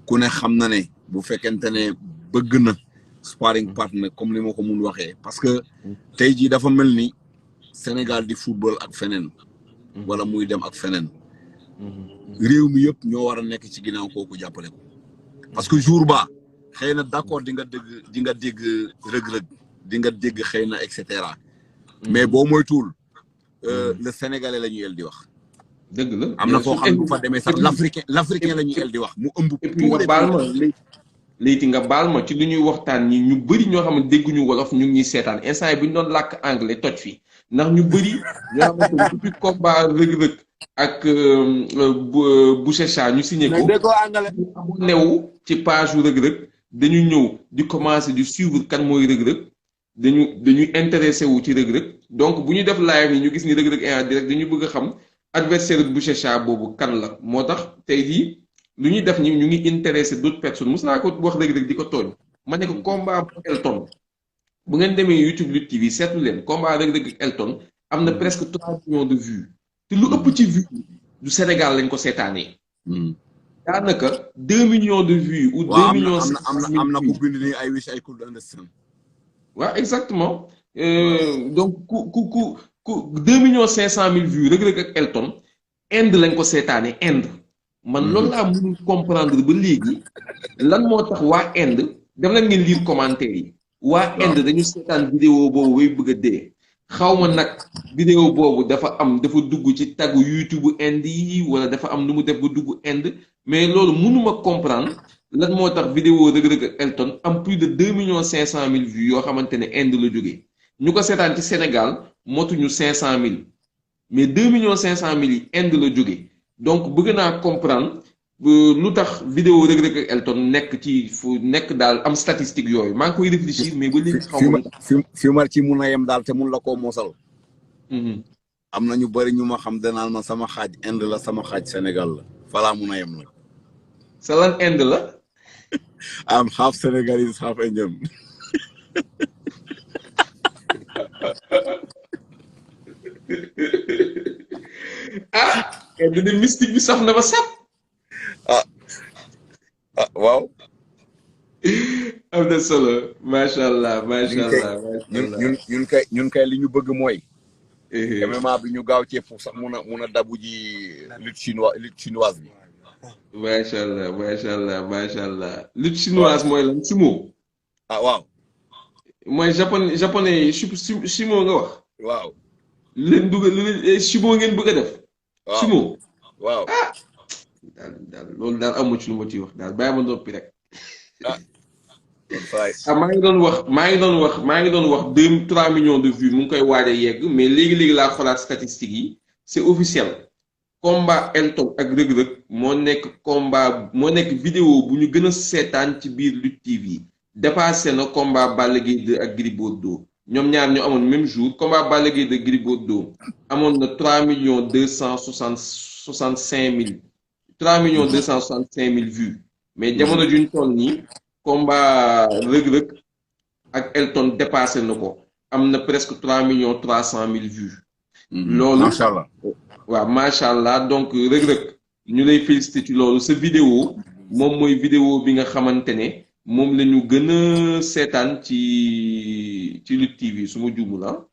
ku ne xam na ne bu fekkente ne bëgg na sparring partner comme li ma ko mun waxee parce que tey jii dafa mel ni Sénégal di football ak feneen. wala muy dem ak feneen. réew mi yëpp ñoo war a nekk ci ginnaaw kooku jàppale ko. parce que jour ba xëy na d'accord di nga dégg rëg-rëg di nga dégg xëy na et cetera. mais boo moytuwul le sénégalais la ñuy el di wax. dëgg la am na foo xam ne bu fa demee sax l'africain la ñuy el di wax mu ëmb. et puis nga baal ma léegi nga baal ma ci lu ñuy waxtaan ñi ñu bëri ñoo xam ne dégguñu wolof ñu ngi ñuy seetaan instant yi bu ñu doon làkk anglais toj fi ndax ñu bëri ñoo xamante ne depuis combat rëg-rëg ak Bouchecha ñu signé ko. newu ci page yu rëg-rëg dañu ñëw di commencer di suivre kan mooy rëg-rëg dañuy intéressé wu ci rëg-rëg donc bu ñu def live yi ñu gis ni rëg-rëg en direct dañu bëgg a xam adversaire Bouchecha boobu kan la moo tax tey jii lu ñuy def ni ñu ngi intéressé d'autres personnes mos naa ko wax rëg-rëg di ko tooñ ma ne ko combat bu Elton bu ngeen demee YouTube Lutte TV seetlu leen combat rëg-rëg ak Elton am na presque 3 millions de vues te lu ëpp ci vues du Sénégal lañ ko seetaanee. daanaka 2 millions de vues ou 2 millions. am na ku bind ni I wish I could understand. waaw exactement donc ku 2 millions 500 000 vues Reug Reug ak Elton Inde lañ ko seetaanee Inde. man loolu laa mënul comprendre ba léegi lan moo tax waa Inde dem nañ ngeen lire commentaire yi. waa Inde dañu seetaan vidéo boobu way bëgg a dee. xaw ma nag vidéo boobu dafa dugg ci taggu YouTube Inde yi wala dafa am nu mu def ba dugg Inde mais loolu mënuma comprendre lan moo tax vidéo Reug Reug ak Elton am plus de 2 millions 500 000 vues yoo xamante ne Inde la jógee ñu ko seetaan ci Sénégal motuñu 500 000 mais 2 millions 500 000 yi Inde la jógee donc bëgg naa comprendre lu tax vidéo Reug Reug ak Elton nekk ci fu nekk daal am statistique yooyu maa ngi koy réfléchir mais ba léegi xaw ma fi mar ci mun a yem daal te mun la koo mosal. am na ñu bëri ñu ma xam danaan ma sama xaaj Inde la sama xaaj Sénégal la falaa mun a yem nag. sa lan Inde la. am half Senegalese half Indian. Inde de mystique bi saf na ba saf. waaw. am na solo macha allah macha allah. ñun kay li ñu bëgg mooy. MMA bi ñu gaaw cee fu sax mun a dabu ji lutte chinoise bi. macha allah macha allah macha allah. lutte chinoise mooy lan sumo. ah waaw. mooy japonais yi sumo nga wax. waaw. lu leen bëgg lu leen sumo ngeen bëgg a def. waaw sumo. waaw. daal loolu daal amu ci lu ma ciy wax daal bàyyi ma noppi rek. maa ngi doon wax 3 millions de vues mu ngi koy waaj a yegg mais léegi laa xoolaat statistiques yi c'est officiel. combat Elton ak Reug Reug moo nekk vidéo bu ñu gën a seetaan ci biir Lutte TV dépassé na combat Balla Gaye 2 ak Gris Bordeaux ñoom ñaar ñu amoon même jour combat Balla Gaye 2 Gris Bordeaux amoon na 3 millions 265 000 3 millions 265 000 vues mais jamono juñ toll nii combat Reug Reug ak Elton dépassé na ko am na presque 3 millions 300 000 vues. loolu macha allah. waaw macha allah donc Reug Reug ñu lay félicité ci loolu sa vidéo moom mooy vidéo bi nga xamante ne moom la ñu gën a seetaan ci Lutte TV su ma juumul la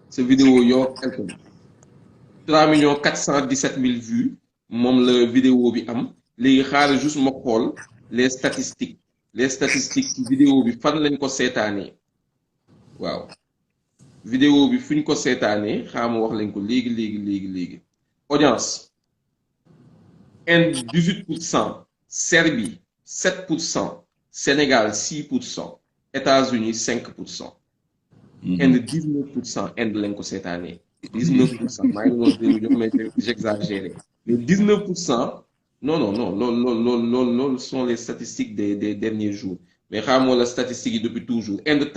sa vidéo yoo Elton 3 millions 417 000 vues moom la vidéo bi am léegi xaaral juste ma xool les statistiques ci vidéo bi fan lañ ko seetaanee waaw. vidéo bi fuñ ko seetaanee xaama wax lañ ko léegi audience Inde 18%, Serbie 7%, Sénégal 6%, États-Unis 5%, Inde 19%, Inde lañ ko seetaanee 19%, maa ngi doon mais j'exagère mais 19%. Non, loolu sont les statistiques des derniers jours mais xamoo la statistiques yi depuis toujours Inde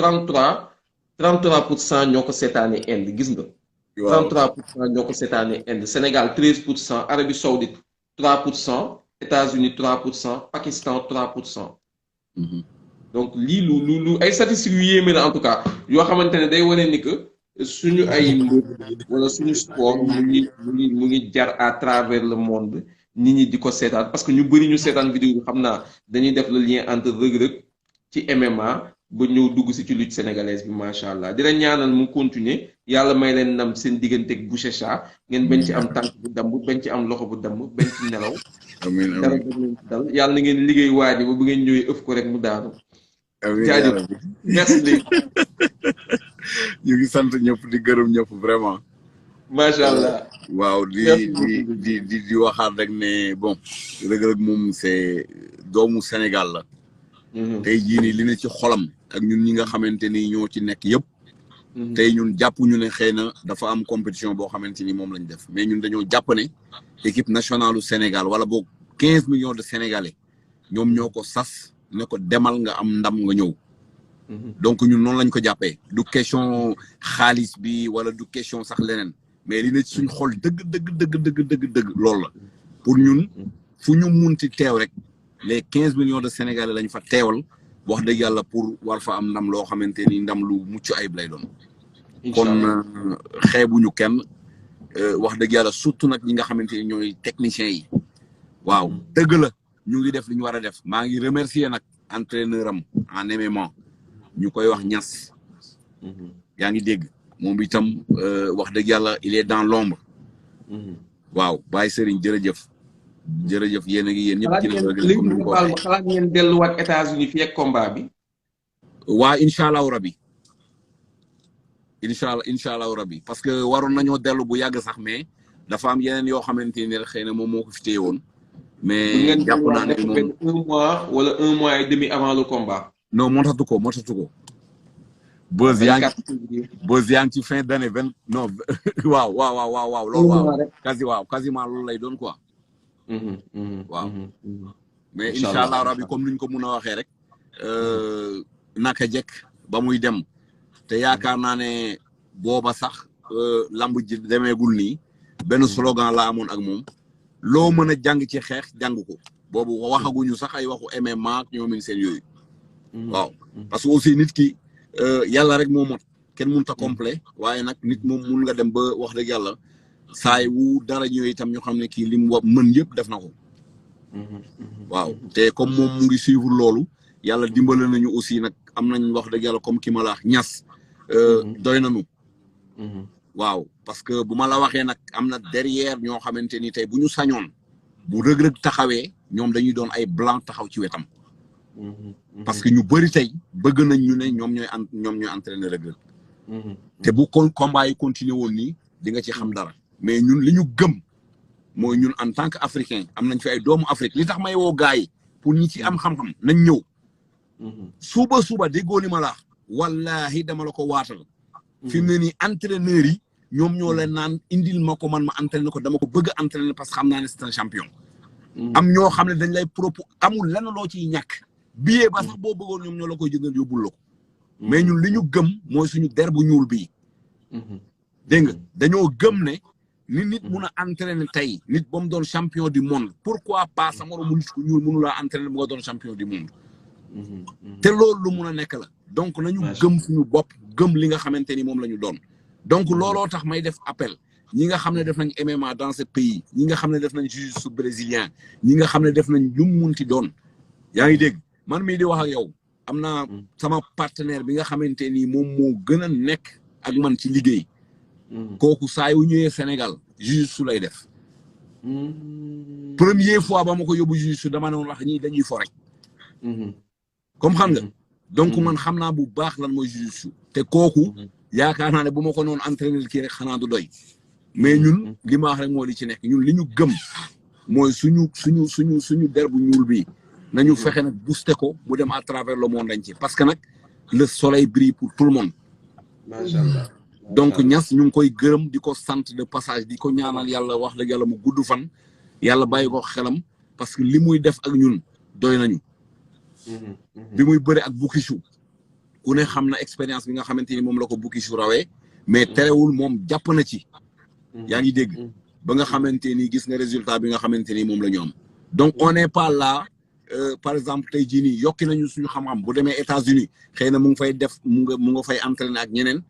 33% ñoo ko seetaanee Inde gis nga. 33% ñoo ko seetaanee Inde Sénégal 13%, Arabie Saoudite 3%, États-Unis 3%, Pakistan 3%. donc lii lu ay statistiques yu yéeme la en tout cas yoo xamante ne day wane ni que suñu ay mbir wala suñu sport mu ngi jar à travers le monde nit ñi di ko seetaan parce que ñu bëri ñu seetaan vidéo bi xam naa dañuy def le lien entre Reug Reug ci MMA ba ñëw dugg si ci lutte sénégalaise bi macha allah di la ñaanal mu continuer yàlla may leen ndam seen digganteeg Boucher Cha ngeen bañ ci am tànk bu damm bañ ci am loxo bu damm bañ ci nelaw. amiin dara bañ leen ci dal yàlla na ngeen liggéey waa ji ba bu ngeen ñëwee ëf ko rek mu daanu. jaajëf merci léegi. ñu ngi sant ñëpp di gërëm ñëpp vraiment. macha allah. waaw di waxaat rek ne bon Reug Reug moom c'est doomu Sénégal la. tey jii nii li ne ci xolam ak ñun ñi nga xamante ni ñoo ci nekk yëpp. tey ñun jàpp ñu ne xëy na dafa am compétition boo xamante ni moom lañ def mais ñun dañoo jàpp ne équipe nationale du Sénégal wala boog 15 millions de Sénégalais ñoom ñoo ko sas ne ko demal nga am ndam nga ñëw. donc ñun noonu lañ ko jàppee du question xaalis bi wala du question sax leneen mais li ne ci suñ xol dëgg loolu la pour ñun fu ñu munti teew rek les 15 millions de Sénégalais lañ fa teewal wax dëgg yàlla pour war fa am ndam loo xamante ni ndam lu mucc ayib lay doon. kon xeebuñu kenn wax dëgg yàlla surtout nag ñi nga xamante ni ñooy techniciens yi. waaw dëgg la ñu ngi def li ñu war a def maa ngi remercier nag entraîneur am en MMA ñu koy wax Niass. yaa ngi dégg moom itam wax dëgg yàlla il est dans l'ombre. waaw Baye Serigne jërëjëf. jërëjëf yéen a ngi yéen ñëpp. comme ni ko waxee xalaat ngeen delluwaat États-Unis fii ak combat bi. waa incha allahu rabi incha allahu rabi parce que waroon nañoo dellu bu yàgg sax mais dafa am yeneen yoo xamante ni xëy na moom moo ko fi téye woon. mais jàpp naa ne moom 1 mois wala 1 mois et demi avant le combat. non motatu ko. Buzz yaa ngi ci fin d'année non waaw loolu waaw quasiment loolu lay doon quoi. waaw mais incha allah rabi comme niñ ko mun a waxee rek naka jekk ba muy dem te yaakaar naa ne booba sax lamb ji demeegul nii benn slogan la amoon ak moom loo mën a jàng ci xeex jàng ko boobu waxaguñu sax ay waxu MMA ak ñoomin seen yooyu waaw parce que aussi nit ki yàlla rek moo mot kenn mënut a complet waaye nag nit moom mun nga dem ba wax dëgg yàlla saay wu dara ñëwee itam ñu xam ne kii li mu mën yëpp def na ko. waaw te comme moom mu ngi suivre loolu yàlla dimbale nañu aussi nag am nañ wax dëgg yàlla comme ki ma la wax Niass. doy nañu. waaw parce que bu ma la waxee nag am na derrière ñoo xamante ni tey bu ñu sañoon bu Reug Reug taxawee ñoom dañuy doon ay blanc taxaw ci wetam. parce que ñu bëri tey bëgg nañ ñu ne ñoom ñooy entraîner Reug Reug. te bu combat yi continuer woon nii di nga ci xam dara. mais ñun li ñu gëm mooy ñun en tant que africain am nañ fi ay doomu Afrique li tax may woo gars yi pour ñi ci am xam-xam nañ ñëw. suba déggoo ni ma la wallahi dama la ko waatal. fi mu ne nii entraîneurs yi ñoom ñoo leen naan indil ma ko man ma entraîner ko dama ko bëgg a entraîner parce que xam naa ne c'est un champion. am ñoo xam ne dañ lay propos amul lenn loo ciy ñàkk. billet ba sax boo bëggoon ñoom ñoo la koy jëndal yóbbul la ko. mais ñun li ñu gëm mooy suñu der bu ñuul bii. dégg nga dañoo gëm ne nit mun a entraîner tey nit ba mu doon champion du monde pourquoi pas sa moromu nit ku ñuul mënu laa entraîner bu nga doon champion du monde. te loolu lu mun a nekk la. donc nañu gëm suñu bopp gëm li nga xamante ni moom la ñu doon. donc looloo tax may def appel ñi nga xam ne def nañ MMA dans ce pays ñi nga xam ne def nañ jiu-jitsu brésilien ñi nga xam ne def nañ lu mu munti doon. yaa ngi dégg man mii di wax ak yow am naa sama partenaire bi nga xamante ni moom moo gën a nekk ak man ci liggéey. kooku saa yu ñëwee Sénégal jiu-jitsu lay def. première fois ba ma ko yóbbu jiu-jitsu dama ne woon wax ñii dañuy fo rek. comme xam nga. donc man xam naa bu baax lan mooy jiu-jitsu te kooku yaakaar naa ne bu ma ko noonu entraîner kii rek xanaa du doy. mais ñun li ma wax rek moo li ci nekk ñun li ñu gëm mooy suñu der bu ñuul bi nañu fexe nag booster ko mu dem à travers le monde entier parce que nag le soleil brille pour tout le monde. macha allah. donc Niass ñu ngi koy gërëm di ko sant de passage di ko ñaanal yàlla wax dëgg yàlla mu gudd fan yàlla bàyyi ko xelam parce que li muy def ak ñun doy nañu. bi muy bëre ak Boukichou ku ne xam na expérience bi nga xamante ni moom la ko Boukichou rawee mais terewul moom jàpp na ci. yaa ngi dégg ba nga xamante ni gis nga résultat bi nga xamante ni moom la ñu am. donc on n'est pas là par exemple tey jii nii yokki nañu suñu xam-xam bu demee États-Unis xëy na mu ngi fay def mu nga fay entraîner ak ñeneen.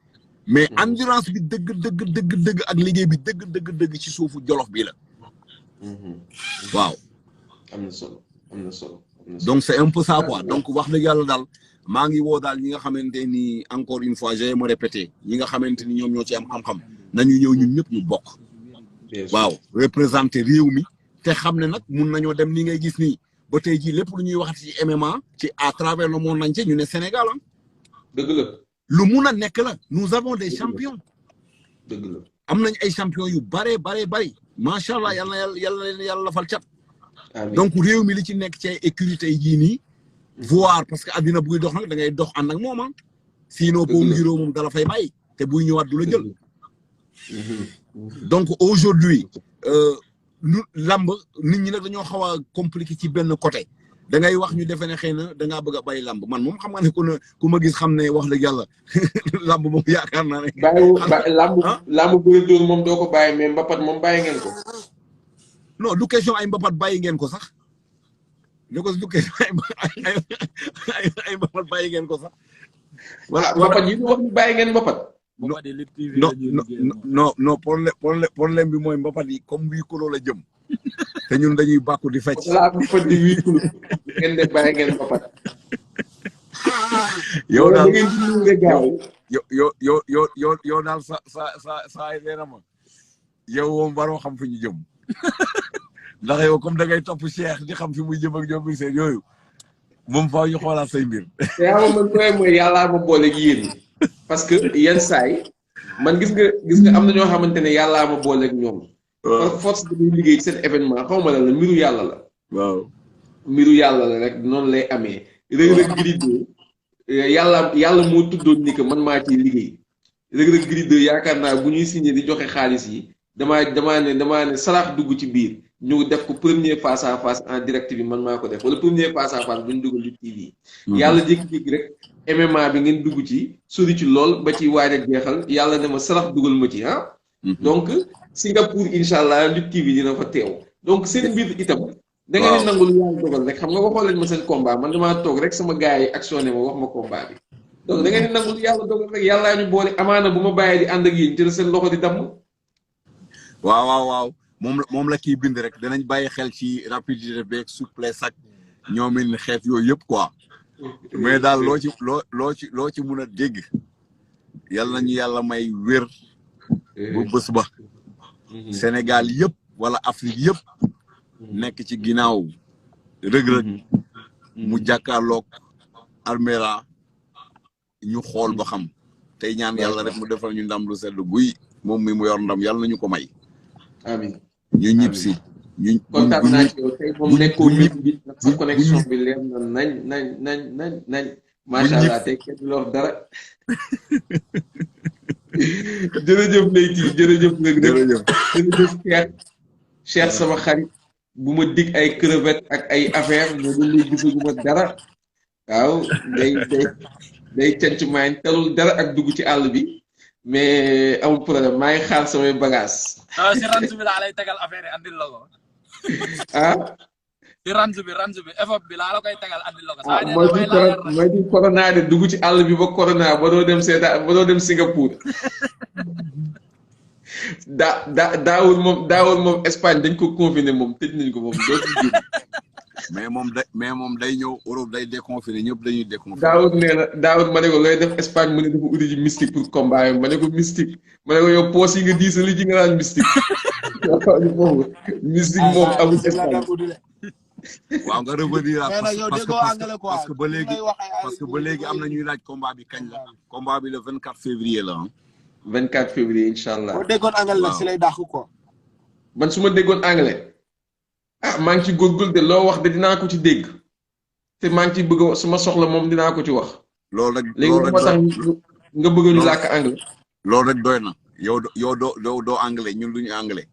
mais endurance bi dëgg ak liggéey bi dëgg ci suufu Jolof bi la. waaw. am na solo. donc c'est un peu ça quoi donc wax dëgg yàlla daal maa ngi woo daal ñi nga xamante ni encore une fois je vais me répéter ñi nga xamante ni ñoom ñoo ci am xam-xam nañu ñëw ñun ñëpp ñu bokk. waaw représenter réew mi te xam ne nag mun nañoo dem ni ngay gis nii ba tey jii lépp lu ñuy waxati ci MMA ci à travers le monde entier ñu ne Sénégal ah. dëgg la. lu mun a nekk la nous avons des champions. dëgg la am nañ ay champions yu bare macha allah yàlla lafal cat. donc réew mi li ci nekk ci ay écurie tey jii nii. voir parce que addina buy dox nag da ngay dox ànd ak moom ah. sinon boo ngiroo moom dala fay bàyyi te buy ñëwaat du la jël. donc aujourd'hui lamb nit ñi nag dañoo xaw a compliqué ci benn côté. da ngay wax ñu defe ne xëy na da ngaa bëgg a bàyyi lamb man moom xam nga ne ku ma gis xam ne wax dëgg yàlla lamb moom yaakaar naa ne. lamb bëri dóor moom doo ko bàyyi mais mbapat moom bàyyi ngeen ko. non du question ay mbapat bàyyi ngeen ko sax du question ay mbapat bàyyi ngeen ko sax. voilà mbapat yi wax ni bàyyi ngeen mbapat. non problème bi mooy mbapat yi comme bii kuloo la jëm. te ñun dañuy bàkku di fecc. voilà bu fa di wii kulu ngeen def bàyyi ngeen mbapat. yow daal yow daal sa ay leena ma yow moom waroo xam fi ñu jëm ndax yow comme da ngay topp Cheikh di xam fi muy jëm ak ñoom bi seen yooyu moom faaw ñu xoolaat say mbir. te yaa man mooy yàllaa ma boole ak yéen parce que yenn saay man gis nga am na ñoo xamante ne yàllaa ma boole ak ñoom. par force dañuy liggéey ci seen événement xaw ma la mbiru yàlla la. waaw mbiru yàlla la rek noonu lay amee. Reug Reug Gris 2 yàlla moo tuddoon ni que man maa ciy liggéey. Reug Reug Gris 2 yaakaar naa bu ñuy signé di joxe xaalis yi damaa ne sarax dugg ci biir ñu def ko premier face à face en direct bi man maa ko def wala premier face à face bu ñu dugal ci TV. yàlla jékki-jékki rek MMA bi ngeen dugg ci sori ci lool ba ci waaj a jeexal yàlla ne ma sarax dugal ma ci ah. donc Singapour incha allah Lutte TV dina fa teew. donc seen mbir itam. da ngeen di nangu lu yàlla dogal rek xam nga waxoo leen ma seen combat man damaa toog rek sama gars yi actionné ma wax ma combat bi. donc da ngeen di nangu lu yàlla dogal rek yàllaa ñu boole amaana bu ma bàyyee di ànd ak yéen ci la seen loxo di damm. waaw moom la kii bind rek danañ bàyyi xel ci rapidité beeg souplesse ak ñoomin xeet yooyu yëpp quoi. mais daal loo ci mun a dégg yàlla nañu yàlla may wér. ba bés ba. Sénégal yëpp wala Afrique yëpp nekk ci ginnaaw rëg-rëg mu jàkkaarloog Armera ñu xool ba xam tey ñaan yàlla rek mu defal ñu ndam lu sedd guy moom mi mu yor ndam yàlla nañu ko may amiin ñu ñib si ñu kontaan naa ci yow tey moom nekkoo nit bi sa connexion bi leer na nañ macha allah tey kenn du wax dara jërëjëf Leyti jërëjëf jërëjëf Cheikh sama xarit bu ma dig ay crevette ak ay affaire moo ba léegi gisaguma dara waaw day canc maañ talul dara ak dugg ci àll bi mais amul problème maa ngi xaar samay bagage si range bi laa lay tegal affaire yi andil la ko ah si range bi effort bi laa la koy tegal andil la ko mooy di corona de dugg ci àll bi ba corona ba doo dem seeta ba doo dem Singapour daawul moom Espagne dañ ko confiné moom tëj nañ ko moom dootul génn mais moom day ñëw Europe day déconfiné ñëpp dañuy déconfiné. Daawud ma ne ko looy def Espagne mu ne dafa uti ji mystique pour combat yi ma ne ko mystique ma ne ko yow poos yi nga diisali ji nga naan mystique foofu mystique moom amul Espagne. waaw nga revenir parce que ba léegi am na ñuy laaj combat bi kañ la combat bi le 24 février la 24 février incha allah. boo déggoon anglais la si lay dàq quoi. man su ma déggoon anglais. maa ngi ci góorgóorlu de loo wax de dinaa ko ci dégg te maa ngi ci bëgg su ma soxla moom dinaa ko ci wax. loolu rek léegi moo tax nga bëgg ñu làkk anglais. loolu rek doy na yow doo anglais ñun duñu anglais.